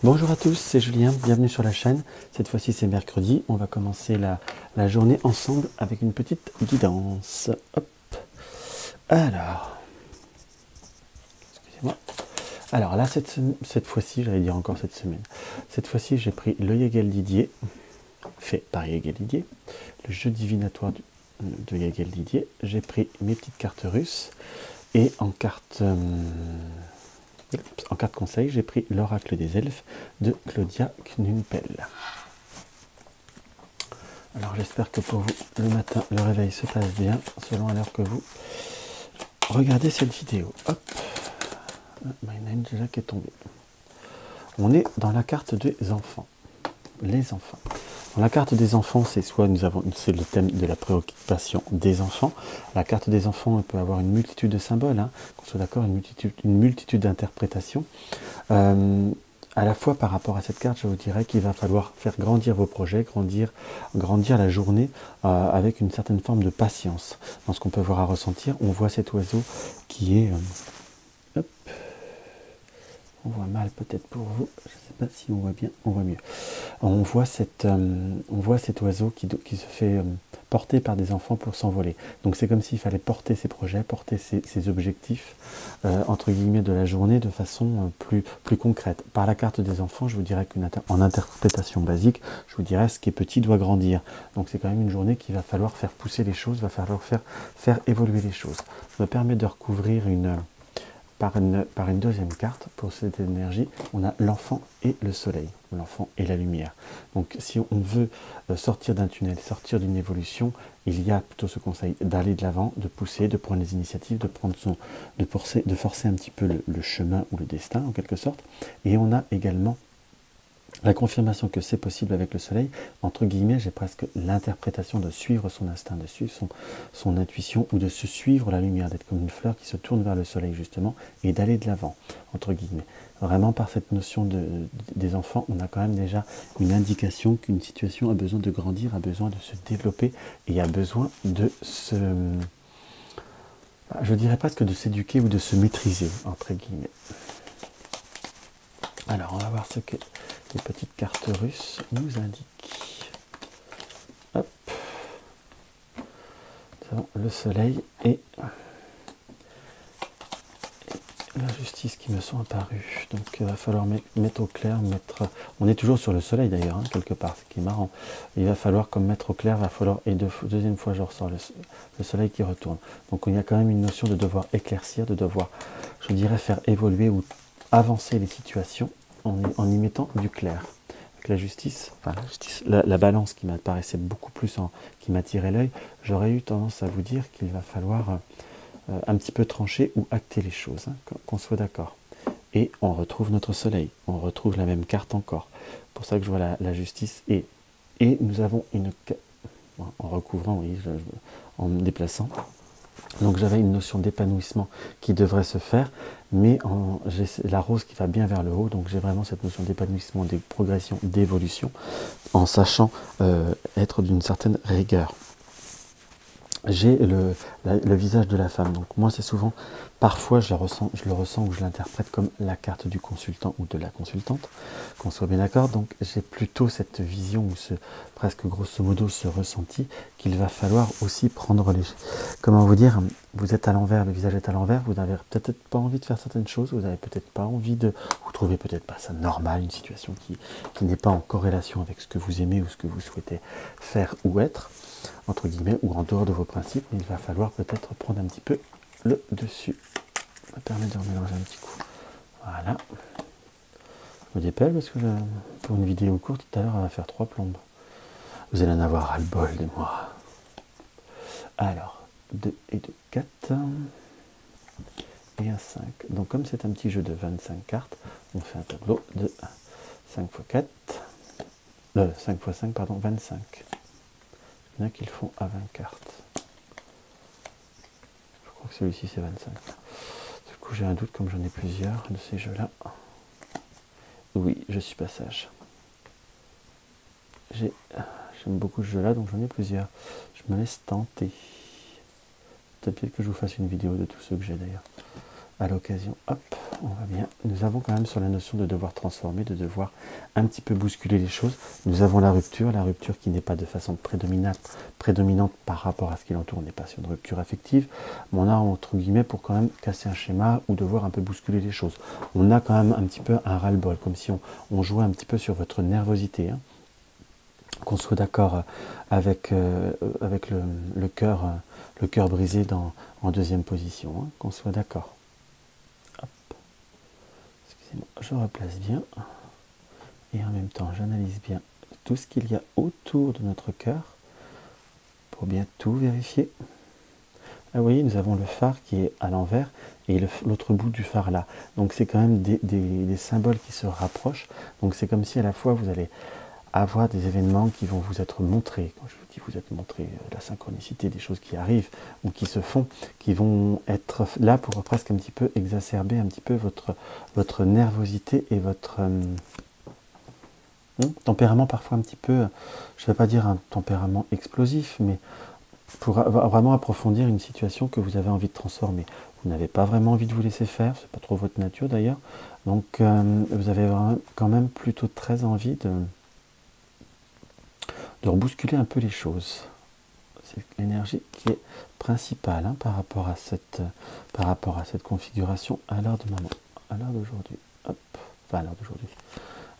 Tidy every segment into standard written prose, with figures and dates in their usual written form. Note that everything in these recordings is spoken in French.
Bonjour à tous, c'est Julien, bienvenue sur la chaîne. Cette fois-ci c'est mercredi, on va commencer la journée ensemble avec une petite guidance. Hop. Alors, excusez-moi. Alors là, cette fois-ci, j'allais dire encore cette semaine, cette fois-ci j'ai pris le Yagel Didier, fait par Yagel Didier, le jeu divinatoire de Yagel Didier. J'ai pris mes petites cartes russes et en carte conseil, j'ai pris l'oracle des elfes de Claudia Knumpel. Alors j'espère que pour vous, le matin, le réveil se passe bien, selon l'heure que vous regardez cette vidéo. Hop, my name déjà qui est tombé. On est dans la carte des enfants. Les enfants. Dans la carte des enfants, c'est soit c'est le thème de la préoccupation des enfants. La carte des enfants, elle peut avoir une multitude de symboles, hein, qu'on soit d'accord, une multitude d'interprétations. À la fois par rapport à cette carte, je vous dirais qu'il va falloir faire grandir vos projets, grandir la journée avec une certaine forme de patience. Dans ce qu'on peut voir à ressentir, on voit cet oiseau qui est... hop, on voit mal peut-être pour vous, je ne sais pas si on voit bien, on voit mieux. On voit cet oiseau qui se fait porter par des enfants pour s'envoler. Donc c'est comme s'il fallait porter ses projets, porter ses objectifs, entre guillemets, de la journée de façon plus concrète. Par la carte des enfants, je vous dirais qu'en interprétation basique, je vous dirais ce qui est petit doit grandir. Donc c'est quand même une journée qu'il va falloir faire pousser les choses, va falloir faire évoluer les choses. Ça me permet de recouvrir par une deuxième carte. Pour cette énergie, on a l'enfant et le soleil, l'enfant et la lumière. Donc si on veut sortir d'un tunnel, sortir d'une évolution, il y a plutôt ce conseil d'aller de l'avant, de pousser, de prendre les initiatives, de forcer un petit peu le chemin ou le destin en quelque sorte. Et on a également la confirmation que c'est possible avec le soleil. Entre guillemets, j'ai presque l'interprétation de suivre son instinct, de suivre son intuition, ou de se suivre la lumière, d'être comme une fleur qui se tourne vers le soleil justement, et d'aller de l'avant, entre guillemets. Vraiment, par cette notion des enfants, on a quand même déjà une indication qu'une situation a besoin de grandir, a besoin de se développer, et a besoin de se... je dirais presque de s'éduquer ou de se maîtriser, entre guillemets. Alors, on va voir ce que les petites cartes russes nous indiquent. Hop. Nous avons le soleil et la justice qui me sont apparus. Donc, il va falloir mettre au clair, on est toujours sur le soleil d'ailleurs, hein, quelque part, ce qui est marrant. Il va falloir, comme mettre au clair, et deuxième fois je ressors le soleil qui retourne. Donc, il y a quand même une notion de devoir éclaircir, de devoir, je dirais, faire évoluer ou avancer les situations en y mettant du clair. Avec la justice, la balance qui m'apparaissait beaucoup plus, qui m'attirait l'œil, j'aurais eu tendance à vous dire qu'il va falloir un petit peu trancher ou acter les choses, hein, qu'on soit d'accord. Et on retrouve notre soleil, on retrouve la même carte encore. C'est pour ça que je vois la justice et nous avons en recouvrant, oui, en me déplaçant. Donc j'avais une notion d'épanouissement qui devrait se faire, mais j'ai la rose qui va bien vers le haut, donc j'ai vraiment cette notion d'épanouissement, de progression, d'évolution, en sachant être d'une certaine rigueur. J'ai le visage de la femme, donc moi c'est souvent, parfois je le ressens ou je l'interprète comme la carte du consultant ou de la consultante, qu'on soit bien d'accord. Donc j'ai plutôt cette vision ou presque grosso modo ce ressenti qu'il va falloir aussi prendre comment vous dire, vous êtes à l'envers, le visage est à l'envers, vous n'avez peut-être pas envie de faire certaines choses, vous n'avez peut-être pas envie vous trouvez peut-être pas ça normal, une situation qui n'est pas en corrélation avec ce que vous aimez ou ce que vous souhaitez faire ou être, entre guillemets, ou en dehors de vos principes. Il va falloir peut-être prendre un petit peu le dessus. Ça me permet de remélanger un petit coup. Voilà. Je me dépêche parce que pour une vidéo courte, tout à l'heure, elle va faire 3 plombes. Vous allez en avoir ras-le-bol de moi. Alors, 2 et 2, 4. Et un 5. Donc comme c'est un petit jeu de 25 cartes, on fait un tableau de 5 x 4. 5 x 5, pardon, 25. Il y en a qui le font à 20 cartes. Je crois que celui-ci c'est 25. Du coup j'ai un doute comme j'en ai plusieurs de ces jeux-là. Oui, je suis pas sage. J'aime beaucoup ce jeu-là, donc j'en ai plusieurs. Je me laisse tenter. Peut-être que je vous fasse une vidéo de tous ceux que j'ai d'ailleurs. À l'occasion, hop, on va bien. Nous avons quand même sur la notion de devoir transformer, de devoir un petit peu bousculer les choses. Nous avons la rupture qui n'est pas de façon prédominante par rapport à ce qui l'entoure. On n'est pas sur une rupture affective, mais on a entre guillemets pour quand même casser un schéma ou devoir un peu bousculer les choses. On a quand même un petit peu un ras-le-bol, comme si on jouait un petit peu sur votre nervosité. Hein. Qu'on soit d'accord avec le cœur brisé en deuxième position, hein, qu'on soit d'accord. Excusez-moi, je replace bien et en même temps j'analyse bien tout ce qu'il y a autour de notre cœur pour bien tout vérifier. Là, vous voyez, nous avons le phare qui est à l'envers et l'autre bout du phare là. Donc c'est quand même des symboles qui se rapprochent. Donc c'est comme si à la fois vous allez avoir des événements qui vont vous être montrés. Quand je vous dis vous êtes montré la synchronicité des choses qui arrivent ou qui se font, qui vont être là pour presque un petit peu exacerber un petit peu votre nervosité et votre tempérament parfois un petit peu, je ne vais pas dire un tempérament explosif, mais pour vraiment approfondir une situation que vous avez envie de transformer. Vous n'avez pas vraiment envie de vous laisser faire, c'est pas trop votre nature d'ailleurs, donc vous avez quand même plutôt très envie de rebousculer un peu les choses. C'est l'énergie qui est principale hein, par rapport à cette configuration à l'heure de moment, à l'heure d'aujourd'hui. Hop, enfin à l'heure d'aujourd'hui,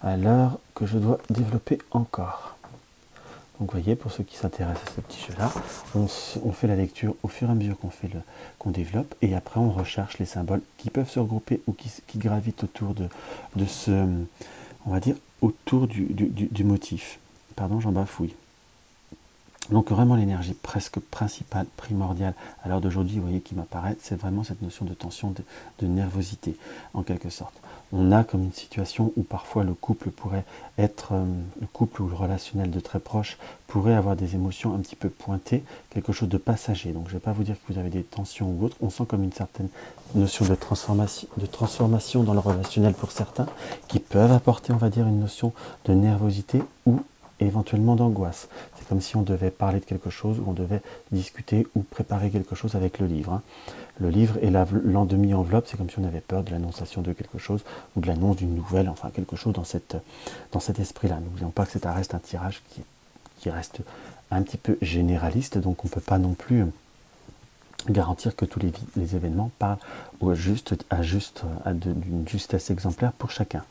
à l'heure que je dois développer encore. Donc vous voyez, pour ceux qui s'intéressent à ce petit jeu-là, on fait la lecture au fur et à mesure qu'on développe, et après on recherche les symboles qui peuvent se regrouper ou qui gravitent autour de ce, on va dire, autour du motif. Pardon, j'en bafouille. Donc vraiment l'énergie presque principale, primordiale à l'heure d'aujourd'hui, vous voyez, qui m'apparaît, c'est vraiment cette notion de tension, de nervosité, en quelque sorte. On a comme une situation où parfois le couple pourrait être, le couple ou le relationnel de très proche pourrait avoir des émotions un petit peu pointées, quelque chose de passager. Donc je ne vais pas vous dire que vous avez des tensions ou autres, on sent comme une certaine notion de transformation dans le relationnel pour certains, qui peuvent apporter, on va dire, une notion de nervosité ou éventuellement d'angoisse. C'est comme si on devait parler de quelque chose, ou on devait discuter ou préparer quelque chose avec le livre. Hein. Le livre et l'en-demi-enveloppe, c'est comme si on avait peur de l'annonciation de quelque chose, ou de l'annonce d'une nouvelle, enfin quelque chose dans cet esprit-là. N'oublions pas que ça reste un tirage qui reste un petit peu généraliste, donc on ne peut pas non plus garantir que tous les événements parlent d'une justesse exemplaire pour chacun.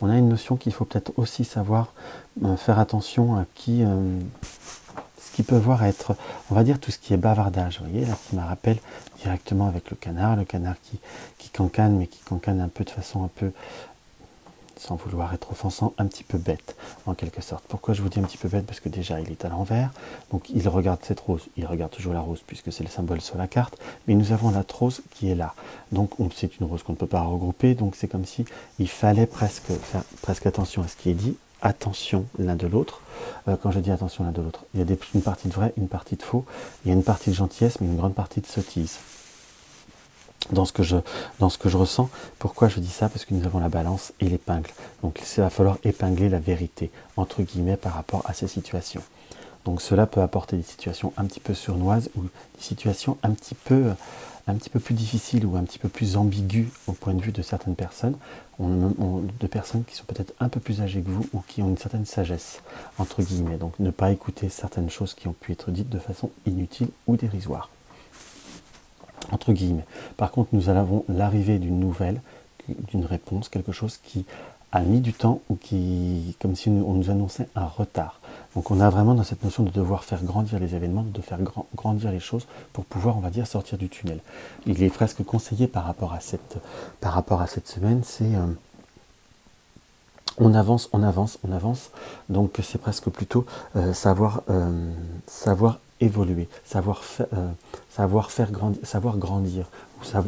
On a une notion qu'il faut peut-être aussi savoir faire attention à ce qui peut voir être, on va dire, tout ce qui est bavardage. Vous voyez, là, qui me rappelle directement avec le canard qui cancane, mais qui cancane un peu de façon un peu, sans vouloir être offensant, un petit peu bête, en quelque sorte. Pourquoi je vous dis un petit peu bête? Parce que déjà, il est à l'envers, donc il regarde cette rose, il regarde toujours la rose, puisque c'est le symbole sur la carte, mais nous avons la rose qui est là. Donc c'est une rose qu'on ne peut pas regrouper, donc c'est comme si il fallait presque faire attention à ce qui est dit, attention l'un de l'autre. Quand je dis attention l'un de l'autre, il y a une partie de vrai, une partie de faux, il y a une partie de gentillesse, mais une grande partie de sottise. Dans ce que je ressens. Pourquoi je dis ça? Parce que nous avons la balance et l'épingle. Donc il va falloir épingler la vérité, entre guillemets, par rapport à ces situations. Donc cela peut apporter des situations un petit peu sournoises ou des situations un petit peu plus difficiles ou un petit peu plus ambiguës au point de vue de certaines personnes, de personnes qui sont peut-être un peu plus âgées que vous ou qui ont une certaine sagesse, entre guillemets. Donc ne pas écouter certaines choses qui ont pu être dites de façon inutile ou dérisoire. Entre guillemets. Par contre, nous avons l'arrivée d'une nouvelle, d'une réponse, quelque chose qui a mis du temps ou comme si on nous annonçait un retard. Donc on a vraiment dans cette notion de devoir faire grandir les événements, de faire grandir les choses pour pouvoir, on va dire, sortir du tunnel. Il est presque conseillé par rapport à cette semaine, c'est on avance. Donc c'est presque plutôt savoir évoluer, savoir grandir,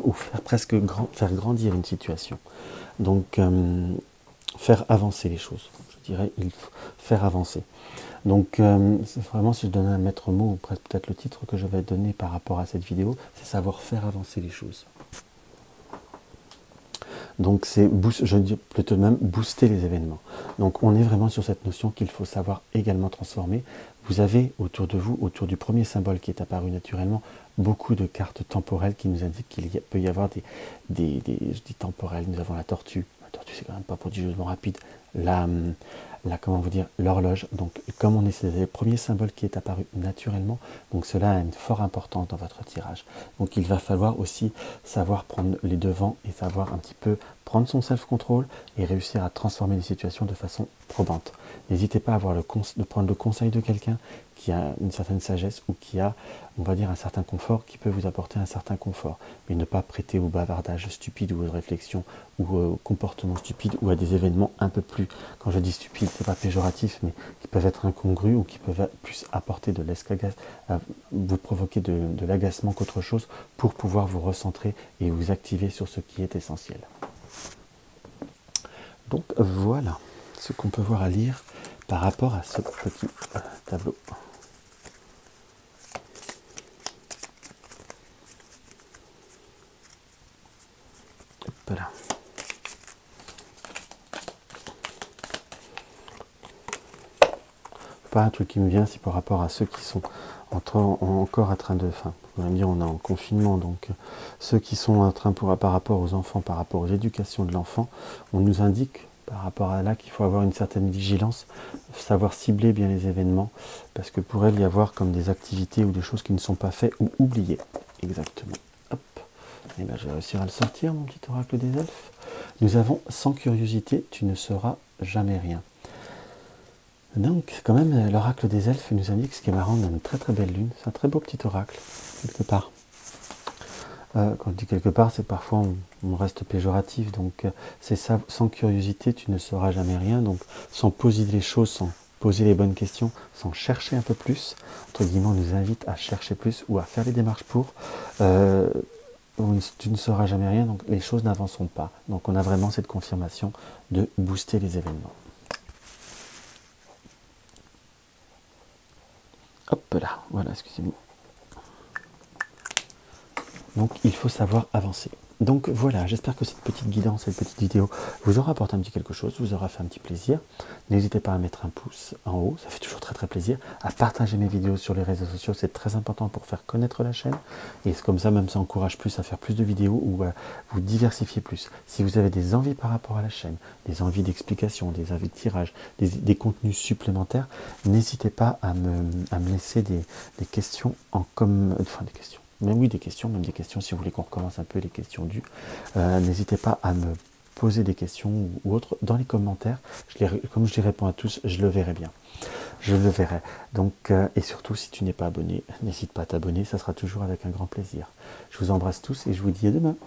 ou faire grandir une situation. Donc faire avancer les choses. Je dirais, il faut faire avancer. Donc c'est vraiment, si je donnais un maître mot, ou peut-être le titre que je vais donner par rapport à cette vidéo, c'est savoir faire avancer les choses. Donc c'est, je dis plutôt même booster les événements. Donc on est vraiment sur cette notion qu'il faut savoir également transformer. Vous avez autour de vous, autour du premier symbole qui est apparu naturellement, beaucoup de cartes temporelles qui nous indiquent qu'il peut y avoir je dis temporelles, nous avons la tortue. La tortue c'est quand même pas prodigieusement rapide. Comment vous dire, l'horloge. Donc comme on est, c'est le premier symbole qui est apparu naturellement, donc cela a une forte importance dans votre tirage. Donc il va falloir aussi savoir prendre les devants et savoir un petit peu prendre son self-control et réussir à transformer les situations de façon probante. N'hésitez pas à de prendre le conseil de quelqu'un qui a une certaine sagesse ou qui a, on va dire, un certain confort qui peut vous apporter un certain confort. Mais ne pas prêter au bavardage stupide ou aux réflexions ou aux comportements stupides ou à des événements un peu plus, quand je dis stupide, c'est pas péjoratif, mais qui peuvent être incongrus ou qui peuvent plus apporter de l'escagaz, vous provoquer de l'agacement qu'autre chose pour pouvoir vous recentrer et vous activer sur ce qui est essentiel. Donc voilà ce qu'on peut voir à lire par rapport à ce petit tableau. Voilà. Pas un truc qui me vient, c'est par rapport à ceux qui sont encore en train de... Enfin, on va me dire, on est en confinement, donc ceux qui sont en train, par rapport aux enfants, par rapport aux éducations de l'enfant, on nous indique par rapport à là qu'il faut avoir une certaine vigilance, savoir cibler bien les événements, parce que pourrait y avoir comme des activités ou des choses qui ne sont pas faites ou oubliées. Exactement. Hop. Et bien, je vais réussir à le sortir, mon petit oracle des elfes. Nous avons, sans curiosité, tu ne sauras jamais rien. Donc, quand même, l'oracle des elfes nous indique, ce qui est marrant, on a une très très belle lune. C'est un très beau petit oracle, quelque part. Quand je dis quelque part, c'est parfois on reste péjoratif. Donc, c'est ça, sans curiosité, tu ne sauras jamais rien. Donc, sans poser les choses, sans poser les bonnes questions, sans chercher un peu plus, entre guillemets, on nous invite à chercher plus ou à faire les démarches pour. Tu ne sauras jamais rien, donc les choses n'avanceront pas. Donc, on a vraiment cette confirmation de booster les événements. Hop là, voilà, excusez-moi. Donc il faut savoir avancer. Donc voilà, j'espère que cette petite guidance, cette petite vidéo vous aura apporté un petit quelque chose, vous aura fait un petit plaisir. N'hésitez pas à mettre un pouce en haut, ça fait toujours très très plaisir. À partager mes vidéos sur les réseaux sociaux, c'est très important pour faire connaître la chaîne. Et c'est comme ça, même ça encourage plus à faire plus de vidéos ou à vous diversifier plus. Si vous avez des envies par rapport à la chaîne, des envies d'explication, des envies de tirage, des contenus supplémentaires, n'hésitez pas à me laisser des questions des questions. Même oui, des questions, même des questions si vous voulez qu'on recommence un peu les questions dues. N'hésitez pas à me poser des questions ou autres dans les commentaires. Comme je les réponds à tous, je le verrai bien. Je le verrai. Donc, et surtout, si tu n'es pas abonné, n'hésite pas à t'abonner, ça sera toujours avec un grand plaisir. Je vous embrasse tous et je vous dis à demain.